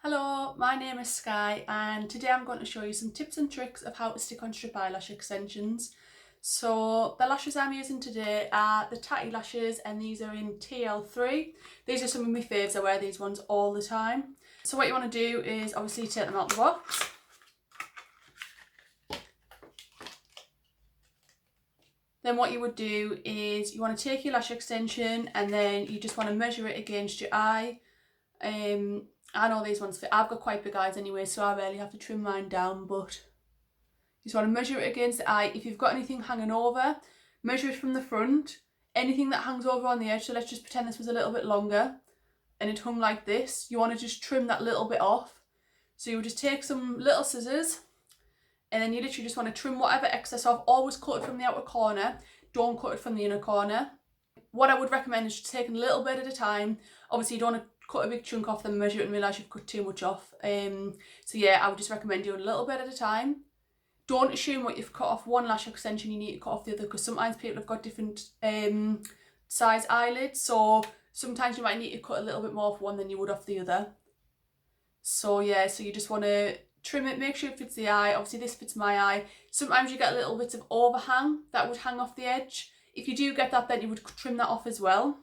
Hello, my name is Sky and today I'm going to show you some tips and tricks of how to stick on strip eyelash extensions. So the lashes I'm using today are the Tatti lashes and these are in TL3. These are some of my faves, I wear these ones all the time. So what you want to do is obviously take them out of the box. Then what you would do is you want to take your lash extension and then you just want to measure it against your eye. I know these ones fit. I've got quite big eyes anyway, so I rarely have to trim mine down, but you just want to measure it against the eye. If you've got anything hanging over, measure it from the front. Anything that hangs over on the edge, so let's just pretend this was a little bit longer and it hung like this, you want to just trim that little bit off. So you would just take some little scissors and then you literally just want to trim whatever excess off. Always cut it from the outer corner, don't cut it from the inner corner. What I would recommend is just taking a little bit at a time. Obviously you don't want to cut a big chunk off, then measure it and realise you've cut too much off. So yeah, I would just recommend doing a little bit at a time. Don't assume what you've cut off one lash extension you need to cut off the other, because sometimes people have got different size eyelids, so sometimes you might need to cut a little bit more off one than you would off the other. So yeah, so you just want to trim it, make sure it fits the eye. Obviously this fits my eye. Sometimes you get little bits of overhang that would hang off the edge. If you do get that, then you would trim that off as well.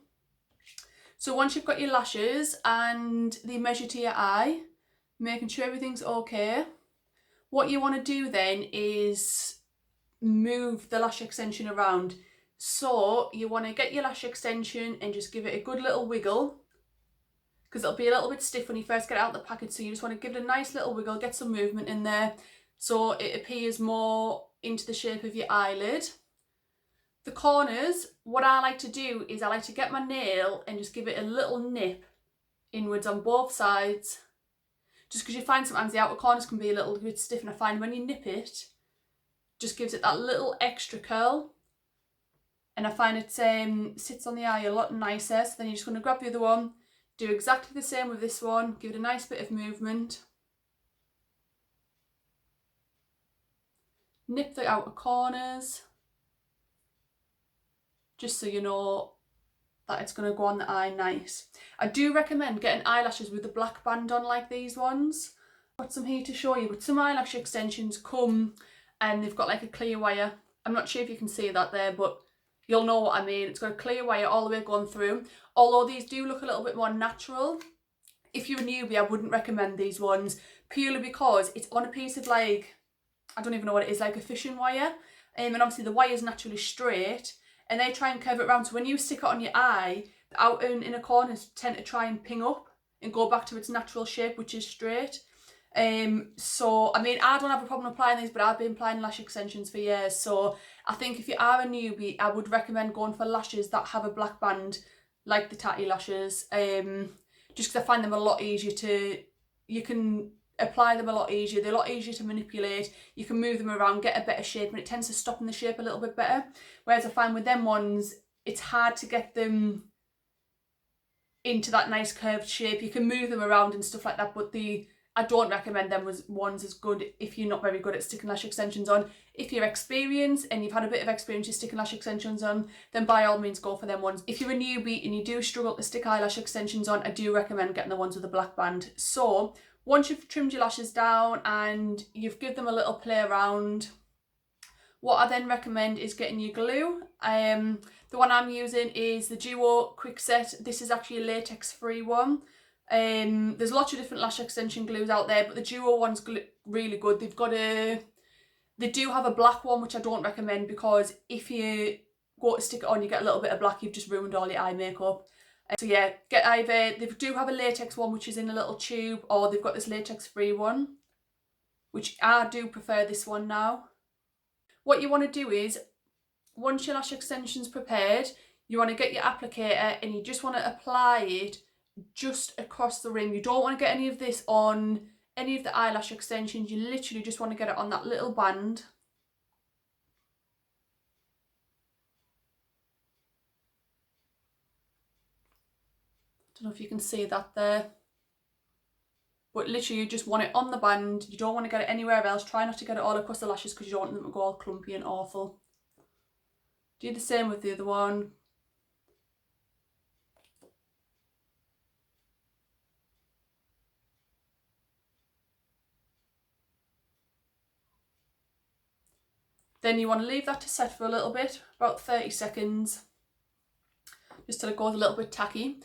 So once you've got your lashes and they measure to your eye, making sure everything's okay, what you want to do then is move the lash extension around. So you want to get your lash extension and just give it a good little wiggle, because it'll be a little bit stiff when you first get it out of the packet, so you just want to give it a nice little wiggle, get some movement in there so it appears more into the shape of your eyelid. The corners, what I like to do is I like to get my nail and just give it a little nip inwards on both sides, just because you find sometimes the outer corners can be a little bit stiff, and I find when you nip it, just gives it that little extra curl, and I find it sits on the eye a lot nicer. So then you're just going to grab the other one, do exactly the same with this one, give it a nice bit of movement, nip the outer corners, just so you know that it's going to go on the eye nice. I do recommend getting eyelashes with a black band on like these ones. I've got some here to show you, but some eyelash extensions come and they've got like a clear wire. I'm not sure if you can see that there, but you'll know what I mean. It's got a clear wire all the way going through. Although these do look a little bit more natural. If you're a newbie, I wouldn't recommend these ones, purely because it's on a piece of, like, I don't even know what it is, like a fishing wire. And obviously the wire is naturally straight, and they try and curve it around, so when you stick it on your eye, the outer and inner corners tend to try and ping up and go back to its natural shape, which is straight. So I mean, I don't have a problem applying these, but I've been applying lash extensions for years, so I think if you are a newbie, I would recommend going for lashes that have a black band, like the Tatti lashes, just because I find them a lot easier you can apply them a lot easier, they're a lot easier to manipulate, you can move them around, get a better shape, and it tends to stop in the shape a little bit better. Whereas I find with them ones, it's hard to get them into that nice curved shape. You can move them around and stuff like that, but I don't recommend them ones as good if you're not very good at sticking lash extensions on. If you're experienced and you've had a bit of experience with sticking lash extensions on, then by all means go for them ones. If you're a newbie and you do struggle to stick eyelash extensions on, I do recommend getting the ones with a black band. So once you've trimmed your lashes down and you've given them a little play around, what I then recommend is getting your glue. The one I'm using is the Duo Quick Set. This is actually a latex free one. There's lots of different lash extension glues out there, but the Duo one's really good. They do have a black one, which I don't recommend, because if you go to stick it on, you get a little bit of black, you've just ruined all your eye makeup. So yeah, get either, they do have a latex one which is in a little tube, or they've got this latex free one, which I do prefer this one now. What you want to do is, once your lash extension's prepared, you want to get your applicator and you just want to apply it just across the rim. You don't want to get any of this on any of the eyelash extensions, you literally just want to get it on that little band. Don't know if you can see that there, but literally you just want it on the band. You don't want to get it anywhere else. Try not to get it all across the lashes because you don't want them to go all clumpy and awful. Do the same with the other one. Then you want to leave that to set for a little bit, about 30 seconds, just till it goes a little bit tacky.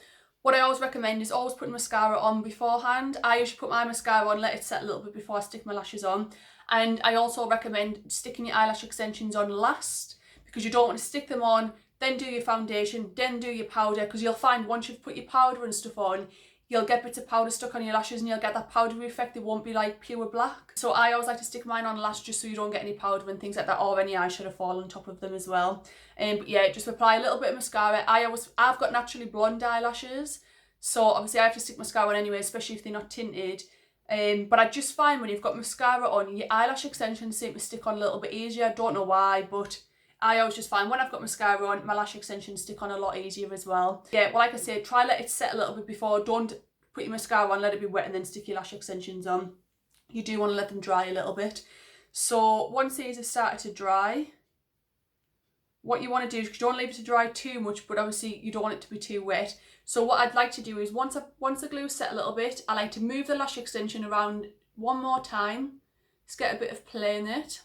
What I always recommend is always putting mascara on beforehand. I usually put my mascara on, let it set a little bit before I stick my lashes on. And I also recommend sticking your eyelash extensions on last, because you don't want to stick them on, then do your foundation, then do your powder, because you'll find once you've put your powder and stuff on, you'll get bits of powder stuck on your lashes and you'll get that powdery effect. It won't be like pure black. So I always like to stick mine on last, just so you don't get any powder and things like that, or any eyeshadow fall on top of them as well. But yeah, just apply a little bit of mascara. I've got naturally blonde eyelashes, so obviously I have to stick mascara on anyway, especially if they're not tinted. But I just find when you've got mascara on, your eyelash extensions seem to stick on a little bit easier. I don't know why, but I always just find when I've got mascara on, my lash extensions stick on a lot easier as well. Yeah, well, like I said, try let it set a little bit before. Don't put your mascara on, let it be wet, and then stick your lash extensions on. You do want to let them dry a little bit. So once these have started to dry, what you want to do is, you don't leave it to dry too much, but obviously you don't want it to be too wet. So what I'd like to do is, once the glue's set a little bit, I like to move the lash extension around one more time. Just get a bit of play in it.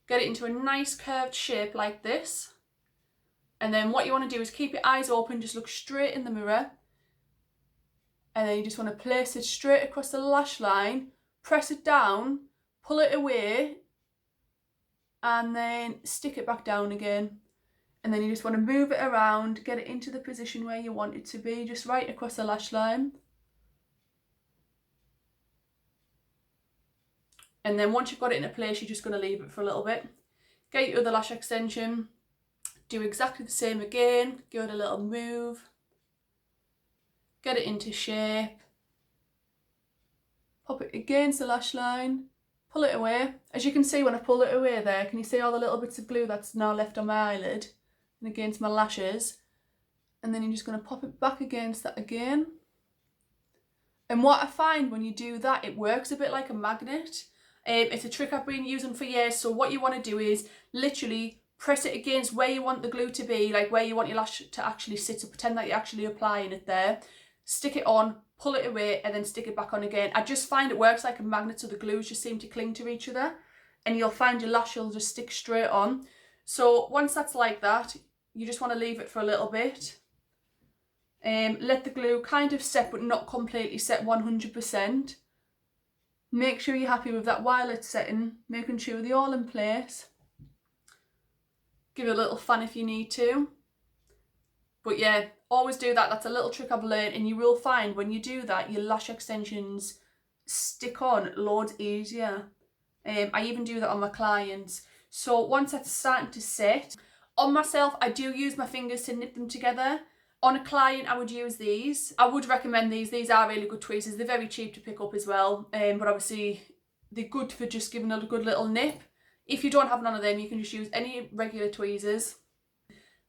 Get it into a nice curved shape like this. And then what you want to do is keep your eyes open, just look straight in the mirror. And then you just want to place it straight across the lash line, press it down, pull it away, and then stick it back down again. And then you just want to move it around, get it into the position where you want it to be, just right across the lash line. And then once you've got it in a place, you're just going to leave it for a little bit. Get your other lash extension, do exactly the same again, give it a little move, get it into shape, pop it against the lash line, pull it away. As you can see when I pull it away there, can you see all the little bits of glue that's now left on my eyelid and against my lashes? And then you're just going to pop it back against that again. And what I find when you do that, it works a bit like a magnet. It's a trick I've been using for years. So what you want to do is literally press it against where you want the glue to be, like where you want your lash to actually sit. So pretend that you're actually applying it there. Stick it on, pull it away, and then stick it back on again. I just find it works like a magnet, so the glues just seem to cling to each other, and you'll find your lash will just stick straight on. So once that's like that, you just want to leave it for a little bit. Let the glue kind of set, but not completely set 100%. Make sure you're happy with that while it's setting, making sure they're all in place. Give it a little fan if you need to. But yeah, always do that. That's a little trick I've learned, and you will find when you do that, your lash extensions stick on loads easier. I even do that on my clients. So once that's starting to set, on myself, I do use my fingers to knit them together. On a client, I would use these. I would recommend these. These are really good tweezers. They're very cheap to pick up as well. But obviously, they're good for just giving a good little nip. If you don't have none of them, you can just use any regular tweezers.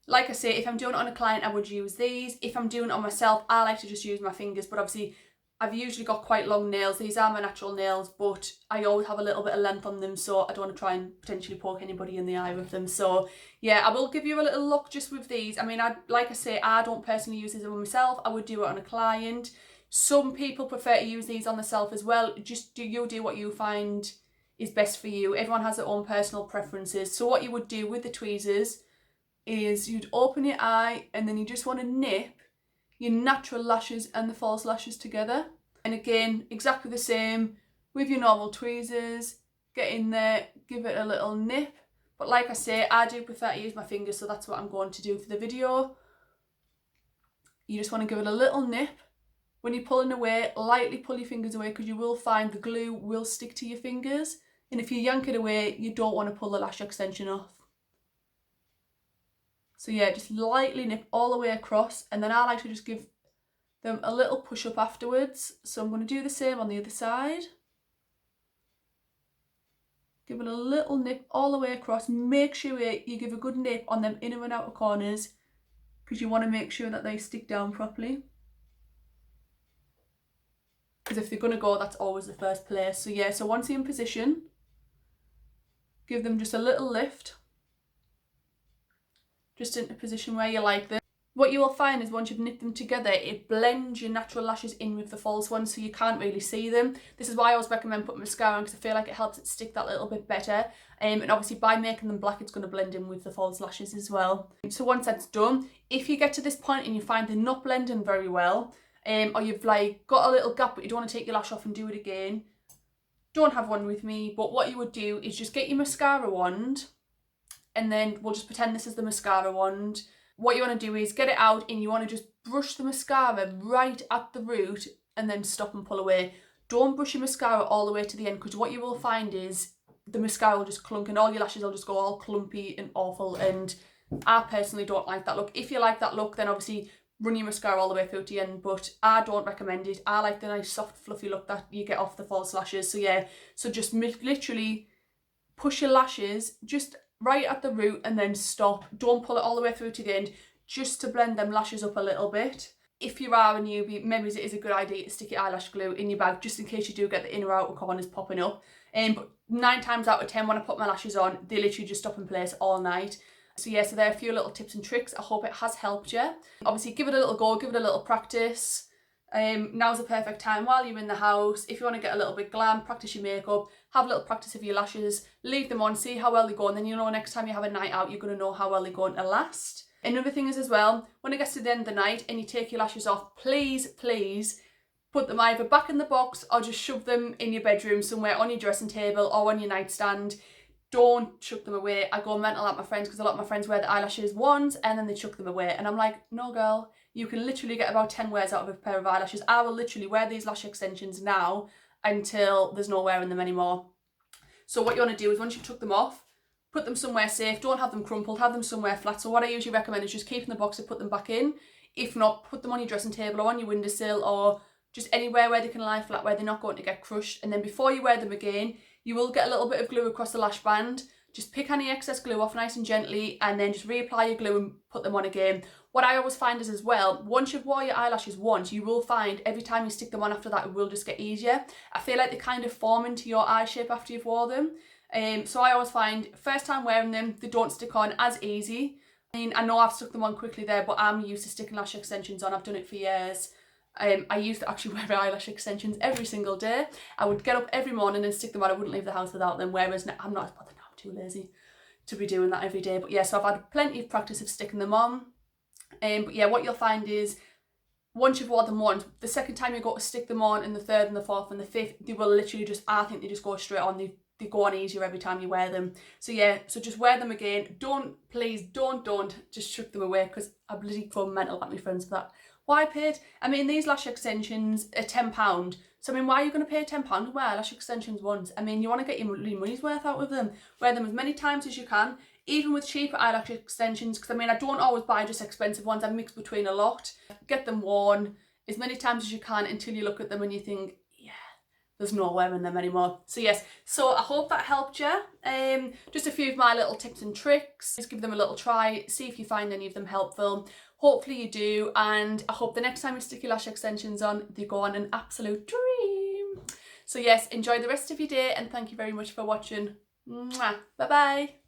Like I say, if I'm doing it on a client, I would use these. If I'm doing it on myself, I like to just use my fingers. But obviously, I've usually got quite long nails. These are my natural nails, but I always have a little bit of length on them, so I don't want to try and potentially poke anybody in the eye with them. So yeah, I will give you a little look just with these. I mean, like I say, I don't personally use these on myself. I would do it on a client. Some people prefer to use these on themselves as well. Just do what you find is best for you. Everyone has their own personal preferences. So what you would do with the tweezers is you'd open your eye, and then you just want to nip your natural lashes and the false lashes together. And again, exactly the same with your normal tweezers. Get in there, give it a little nip. But like I say, I do prefer to use my fingers, so that's what I'm going to do for the video. You just want to give it a little nip. When you're pulling away, lightly pull your fingers away, because you will find the glue will stick to your fingers. And if you yank it away, you don't want to pull the lash extension off. So yeah, just lightly nip all the way across, and then I like to just give them a little push up afterwards. So I'm going to do the same on the other side. Give it a little nip all the way across. Make sure you give a good nip on them inner and outer corners, because you want to make sure that they stick down properly. Because if they're going to go, that's always the first place. So yeah, so once you're in position, give them just a little lift. Just into a position where you like them. What you will find is once you've knit them together, it blends your natural lashes in with the false ones, so you can't really see them. This is why I always recommend putting mascara on, because I feel like it helps it stick that little bit better. And obviously by making them black, it's going to blend in with the false lashes as well. So once that's done, if you get to this point and you find they're not blending very well, or you've like got a little gap but you don't want to take your lash off and do it again, don't have one with me. But what you would do is just get your mascara wand, and then we'll just pretend this is the mascara wand. What you want to do is get it out and you want to just brush the mascara right at the root and then stop and pull away. Don't brush your mascara all the way to the end, because what you will find is the mascara will just clunk and all your lashes will just go all clumpy and awful, and I personally don't like that look. If you like that look, then obviously run your mascara all the way through to the end, but I don't recommend it. I like the nice soft fluffy look that you get off the false lashes. So yeah, so just literally push your lashes just right at the root and then stop. Don't pull it all the way through to the end, just to blend them lashes up a little bit. If you are a newbie, maybe it is a good idea to stick your eyelash glue in your bag, just in case you do get the inner or outer corners popping up. But 9 times out of 10 when I put my lashes on, they literally just stop in place all night. So yeah, so there are a few little tips and tricks. I hope it has helped you. Obviously give it a little go, give it a little practice. Now's the perfect time while you're in the house. If you want to get a little bit glam, practice your makeup, have a little practice of your lashes, leave them on, see how well they go, and then you know next time you have a night out, you're going to know how well they're going to last. Another thing is as well, when it gets to the end of the night and you take your lashes off, please put them either back in the box or just shove them in your bedroom somewhere on your dressing table or on your nightstand. Don't chuck them away. I go mental at my friends because a lot of my friends wear the eyelashes once and then they chuck them away, and I'm like, no girl, you can literally get about 10 wears out of a pair of eyelashes. I will literally wear these lash extensions now until there's no wear in them anymore. So what you want to do is once you took them off, put them somewhere safe. Don't have them crumpled, have them somewhere flat. So what I usually recommend is just keep in the box and put them back in. If not, put them on your dressing table or on your windowsill or just anywhere where they can lie flat, where they're not going to get crushed. And then before you wear them again, you will get a little bit of glue across the lash band. Just pick any excess glue off nice and gently and then just reapply your glue and put them on again. What I always find is as well, once you've worn your eyelashes once, you will find every time you stick them on after that, it will just get easier. I feel like they kind of form into your eye shape after you've worn them. So I always find first time wearing them, they don't stick on as easy. I mean, I know I've stuck them on quickly there, but I'm used to sticking lash extensions on. I've done it for years. I used to actually wear eyelash extensions every single day. I would get up every morning and stick them on. I wouldn't leave the house without them, whereas now, I'm not as bothered now. I'm too lazy to be doing that every day. But yeah, so I've had plenty of practice of sticking them on. But yeah, what you'll find is once you've worn them once, the second time you go to stick them on, and the third and the fourth and the fifth, they will literally just, I think they just go straight on. They go on easier every time you wear them. So yeah, so just wear them again. Please don't just chuck them away, because I bloody go mental at my friends for that. Why paid? I mean, these lash extensions are £10. So I mean, why are you going to pay £10 to wear lash extensions once? I mean, you want to get your money's worth out of them. Wear them as many times as you can, even with cheaper eyelash extensions, because I mean, I don't always buy just expensive ones. I mix between a lot. Get them worn as many times as you can until you look at them and you think, there's no wearing them anymore. So yes, so I hope that helped you. Just a few of my little tips and tricks. Just give them a little try, see if you find any of them helpful. Hopefully you do, and I hope the next time you stick your lash extensions on, they go on an absolute dream. So yes, enjoy the rest of your day, and thank you very much for watching. Mwah. Bye bye.